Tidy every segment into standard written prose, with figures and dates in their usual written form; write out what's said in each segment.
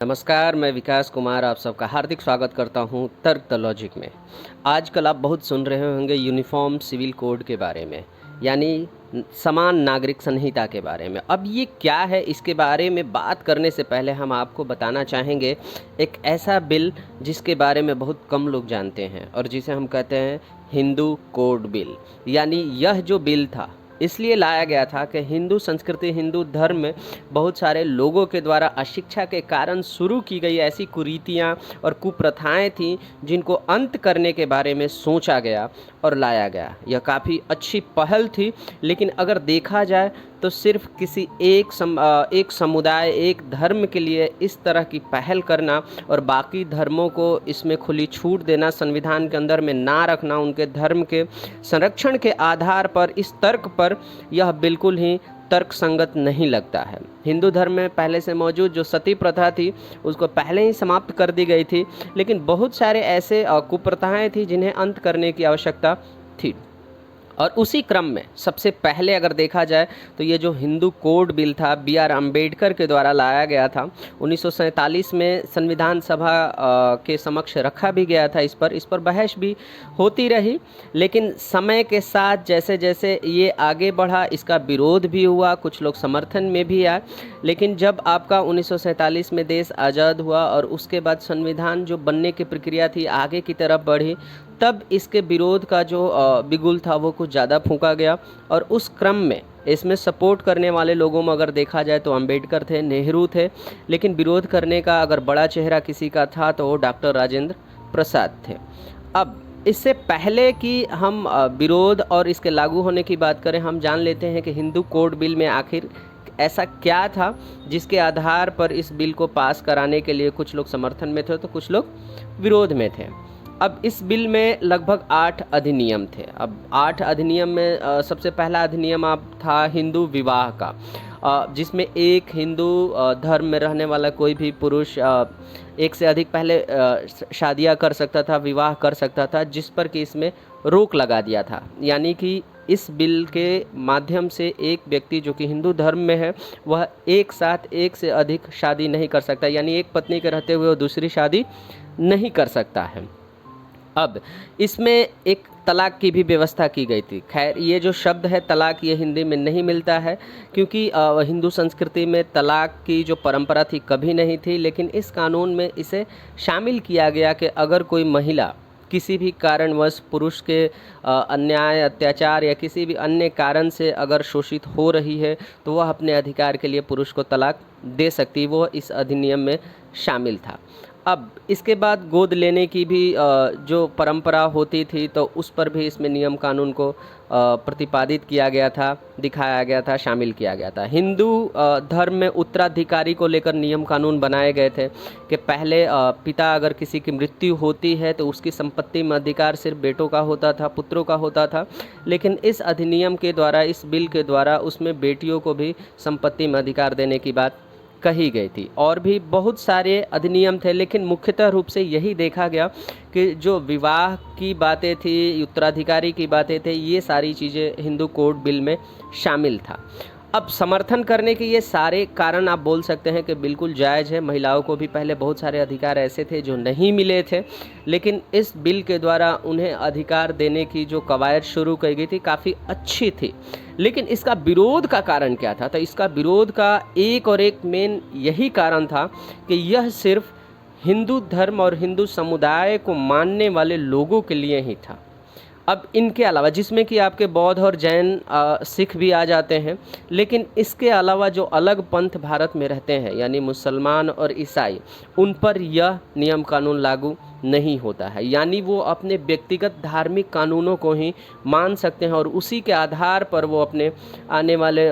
नमस्कार, मैं विकास कुमार आप सबका हार्दिक स्वागत करता हूं तर्क द लॉजिक में। आजकल आप बहुत सुन रहे होंगे यूनिफॉर्म सिविल कोड के बारे में, यानी समान नागरिक संहिता के बारे में। अब ये क्या है, इसके बारे में बात करने से पहले हम आपको बताना चाहेंगे एक ऐसा बिल जिसके बारे में बहुत कम लोग जानते हैं और जिसे हम कहते हैं हिंदू कोड बिल। यानी यह जो बिल था इसलिए लाया गया था कि हिंदू संस्कृति, हिंदू धर्म में बहुत सारे लोगों के द्वारा अशिक्षा के कारण शुरू की गई ऐसी कुरीतियाँ और कुप्रथाएं थीं जिनको अंत करने के बारे में सोचा गया और लाया गया। यह काफ़ी अच्छी पहल थी, लेकिन अगर देखा जाए तो सिर्फ किसी एक समुदाय, एक धर्म के लिए इस तरह की पहल करना और बाकी धर्मों को इसमें खुली छूट देना, संविधान के अंदर में ना रखना, उनके धर्म के संरक्षण के आधार पर इस तर्क पर यह बिल्कुल ही तर्क संगत नहीं लगता है। हिंदू धर्म में पहले से मौजूद जो सती प्रथा थी उसको पहले ही समाप्त कर दी गई थी, लेकिन बहुत सारे ऐसे कुप्रथाएं थी जिन्हें अंत करने की आवश्यकता थी। और उसी क्रम में सबसे पहले अगर देखा जाए तो ये जो हिंदू कोड बिल था B.R. अम्बेडकर के द्वारा लाया गया था। 1947 में संविधान सभा के समक्ष रखा भी गया था। इस पर बहस भी होती रही, लेकिन समय के साथ जैसे जैसे ये आगे बढ़ा इसका विरोध भी हुआ, कुछ लोग समर्थन में भी आए। लेकिन जब आपका 1947 में देश आज़ाद हुआ और उसके बाद संविधान जो बनने की प्रक्रिया थी आगे की तरफ बढ़ी, तब इसके विरोध का जो बिगुल था वो कुछ ज़्यादा फूंका गया। और उस क्रम में इसमें सपोर्ट करने वाले लोगों में अगर देखा जाए तो अम्बेडकर थे, नेहरू थे, लेकिन विरोध करने का अगर बड़ा चेहरा किसी का था तो वो डॉक्टर राजेंद्र प्रसाद थे। अब इससे पहले कि हम विरोध और इसके लागू होने की बात करें, हम जान लेते हैं कि हिंदू कोड बिल में आखिर ऐसा क्या था जिसके आधार पर इस बिल को पास कराने के लिए कुछ लोग समर्थन में थे तो कुछ लोग विरोध में थे। अब इस बिल में लगभग 8 अधिनियम थे। अब 8 अधिनियम में सबसे पहला अधिनियम था हिंदू विवाह का, जिसमें एक हिंदू धर्म में रहने वाला कोई भी पुरुष एक से अधिक पहले शादियां कर सकता था, विवाह कर सकता था, जिस पर कि इसमें रोक लगा दिया था। यानी कि इस बिल के माध्यम से एक व्यक्ति जो कि हिंदू धर्म में है वह एक साथ एक से अधिक शादी नहीं कर सकता, यानी एक पत्नी के रहते हुए वो दूसरी शादी नहीं कर सकता है। अब इसमें एक तलाक की भी व्यवस्था की गई थी। खैर, ये जो शब्द है तलाक, ये हिंदी में नहीं मिलता है क्योंकि हिंदू संस्कृति में तलाक की जो परंपरा थी कभी नहीं थी, लेकिन इस कानून में इसे शामिल किया गया कि अगर कोई महिला किसी भी कारणवश पुरुष के अन्याय, अत्याचार या किसी भी अन्य कारण से अगर शोषित हो रही है तो वह अपने अधिकार के लिए पुरुष को तलाक दे सकती, वो इस अधिनियम में शामिल था। अब इसके बाद गोद लेने की भी जो परंपरा होती थी तो उस पर भी इसमें नियम कानून को प्रतिपादित किया गया था, दिखाया गया था, शामिल किया गया था। हिंदू धर्म में उत्तराधिकारी को लेकर नियम कानून बनाए गए थे कि पहले पिता अगर किसी की मृत्यु होती है तो उसकी संपत्ति में अधिकार सिर्फ बेटों का होता था, पुत्रों का होता था, लेकिन इस अधिनियम के द्वारा, इस बिल के द्वारा उसमें बेटियों को भी संपत्ति में अधिकार देने की बात कही गई थी। और भी बहुत सारे अधिनियम थे, लेकिन मुख्यतः रूप से यही देखा गया कि जो विवाह की बातें थी, उत्तराधिकारी की बातें थे, ये सारी चीज़ें हिंदू कोड बिल में शामिल था। अब समर्थन करने के ये सारे कारण आप बोल सकते हैं कि बिल्कुल जायज़ है। महिलाओं को भी पहले बहुत सारे अधिकार ऐसे थे जो नहीं मिले थे, लेकिन इस बिल के द्वारा उन्हें अधिकार देने की जो कवायद शुरू की गई थी काफ़ी अच्छी थी। लेकिन इसका विरोध का कारण क्या था? तो इसका विरोध का एक और एक मेन यही कारण था कि यह सिर्फ हिंदू धर्म और हिंदू समुदाय को मानने वाले लोगों के लिए ही था। अब इनके अलावा, जिसमें कि आपके बौद्ध और जैन सिख भी आ जाते हैं, लेकिन इसके अलावा जो अलग पंथ भारत में रहते हैं यानी मुसलमान और ईसाई, उन पर यह नियम कानून लागू नहीं होता है। यानी वो अपने व्यक्तिगत धार्मिक कानूनों को ही मान सकते हैं और उसी के आधार पर वो अपने आने वाले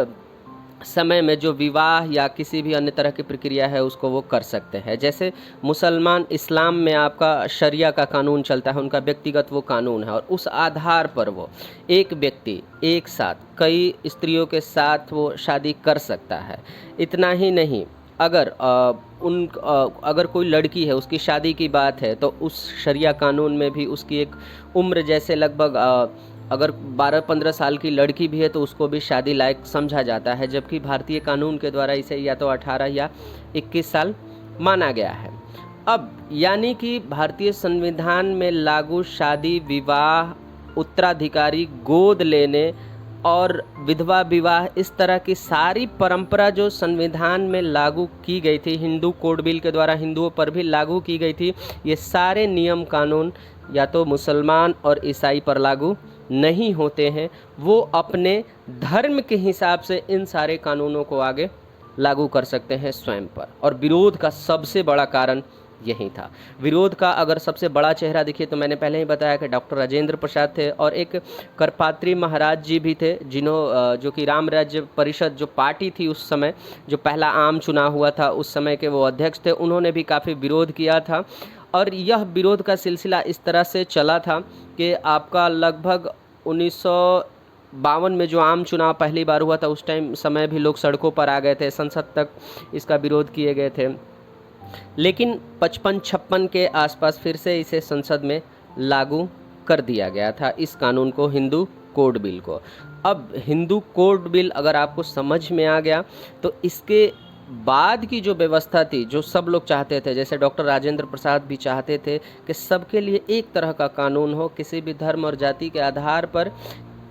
समय में जो विवाह या किसी भी अन्य तरह की प्रक्रिया है उसको वो कर सकते हैं। जैसे मुसलमान, इस्लाम में आपका शरिया का कानून चलता है, उनका व्यक्तिगत वो कानून है और उस आधार पर वो एक व्यक्ति एक साथ कई स्त्रियों के साथ वो शादी कर सकता है। इतना ही नहीं, अगर अगर कोई लड़की है, उसकी शादी की बात है, तो उस शरिया कानून में भी उसकी एक उम्र, जैसे लगभग अगर 12-15 साल की लड़की भी है तो उसको भी शादी लायक समझा जाता है, जबकि भारतीय कानून के द्वारा इसे या तो 18 या 21 साल माना गया है। अब यानी कि भारतीय संविधान में लागू शादी विवाह, उत्तराधिकारी, गोद लेने और विधवा विवाह, इस तरह की सारी परंपरा जो संविधान में लागू की गई थी, हिंदू कोड बिल के द्वारा हिंदुओं पर भी लागू की गई थी, ये सारे नियम कानून या तो मुसलमान और ईसाई पर लागू नहीं होते हैं। वो अपने धर्म के हिसाब से इन सारे कानूनों को आगे लागू कर सकते हैं स्वयं पर। और विरोध का सबसे बड़ा कारण यही था। विरोध का अगर सबसे बड़ा चेहरा देखिए तो मैंने पहले ही बताया कि डॉक्टर राजेंद्र प्रसाद थे और एक करपात्री महाराज जी भी थे, जो कि राम राज्य परिषद जो पार्टी थी उस समय, जो पहला आम चुनाव हुआ था उस समय के वो अध्यक्ष थे, उन्होंने भी काफ़ी विरोध किया था। और यह विरोध का सिलसिला इस तरह से चला था कि आपका लगभग 1952 में जो आम चुनाव पहली बार हुआ था उस समय भी लोग सड़कों पर आ गए थे, संसद तक इसका विरोध किए गए थे। लेकिन 55-56 के आसपास फिर से इसे संसद में लागू कर दिया गया था, इस कानून को, हिंदू कोड बिल को। अब हिंदू कोड बिल अगर आपको समझ में आ गया तो इसके बाद की जो व्यवस्था थी, जो सब लोग चाहते थे, जैसे डॉक्टर राजेंद्र प्रसाद भी चाहते थे कि सबके लिए एक तरह का कानून हो, किसी भी धर्म और जाति के आधार पर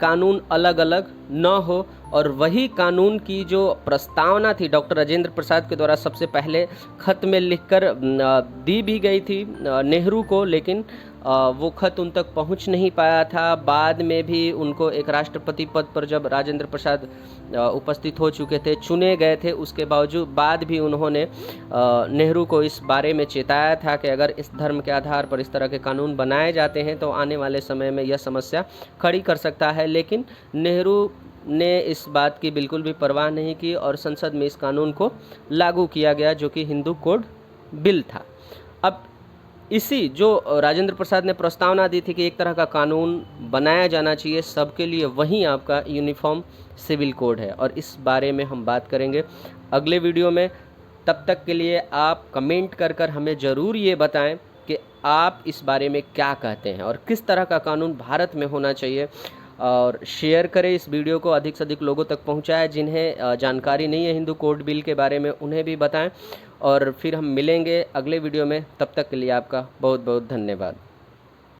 कानून अलग अलग न हो। और वही कानून की जो प्रस्तावना थी डॉक्टर राजेंद्र प्रसाद के द्वारा सबसे पहले खत में लिखकर दी भी गई थी नेहरू को, लेकिन वो खत उन तक पहुंच नहीं पाया था। बाद में भी उनको एक राष्ट्रपति पद पर जब राजेंद्र प्रसाद उपस्थित हो चुके थे, चुने गए थे, उसके बावजूद बाद भी उन्होंने नेहरू को इस बारे में चेताया था कि अगर इस धर्म के आधार पर इस तरह के कानून बनाए जाते हैं तो आने वाले समय में यह समस्या खड़ी कर सकता है। लेकिन नेहरू ने इस बात की बिल्कुल भी परवाह नहीं की और संसद में इस कानून को लागू किया गया, जो कि हिंदू कोड बिल था। अब इसी जो राजेंद्र प्रसाद ने प्रस्तावना दी थी कि एक तरह का कानून बनाया जाना चाहिए सबके लिए, वहीं आपका यूनिफॉर्म सिविल कोड है और इस बारे में हम बात करेंगे अगले वीडियो में। तब तक के लिए आप कमेंट कर हमें ज़रूर ये बताएं कि आप इस बारे में क्या कहते हैं और किस तरह का कानून भारत में होना चाहिए। और शेयर करें इस वीडियो को, अधिक से अधिक लोगों तक पहुंचाएं। जिन्हें जानकारी नहीं है हिंदू कोड बिल के बारे में उन्हें भी बताएं। और फिर हम मिलेंगे अगले वीडियो में, तब तक के लिए आपका बहुत बहुत धन्यवाद।